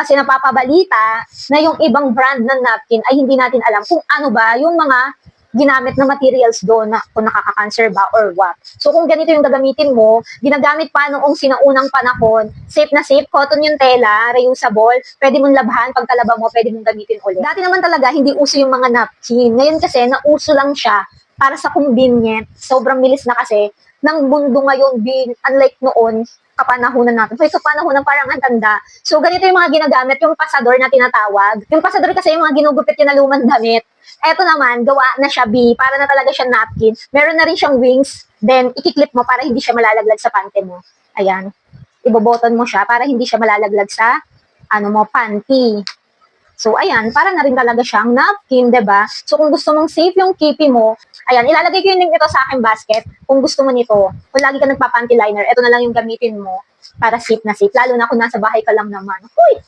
Kasi napapabalita na yung ibang brand ng napkin ay hindi natin alam kung ano ba yung mga ginamit na materials doon na kung nakaka-cancer ba or what. So kung ganito yung gagamitin mo, ginagamit pa noong sinaunang panahon, safe na safe, cotton yung tela, reusable, pwede mong labhan, pagkalaba mo, pwede mong gamitin ulit. Dati naman talaga, hindi uso yung mga napkin. Ngayon kasi, nauso lang siya para sa convenient. Sobrang bilis na kasi ng mundo ngayon, unlike noon, kapanahunan natin. So, kapanahunan parang ang tanda. So, ganito yung mga ginagamit, yung pasador na tinatawag. Yung pasador kasi yung mga ginugupit yun na lumang damit. Eto naman, gawa na siya B, para na talaga siya napkin. Meron na rin siyang wings, then ikiklip mo para hindi siya malalaglag sa pante mo. Ayan. Iboboton mo siya para hindi siya malalaglag sa panty. So, ayan, para na rin talaga siyang napkin, ba diba? So, kung gusto mong safe yung kipi mo, ayan, ilalagay ko yung link nito sa aking basket. Kung gusto mo nito, kung lagi ka nagpa-panty liner, ito na lang yung gamitin mo para safe na safe. Lalo na kung nasa bahay ka lang naman. Huy!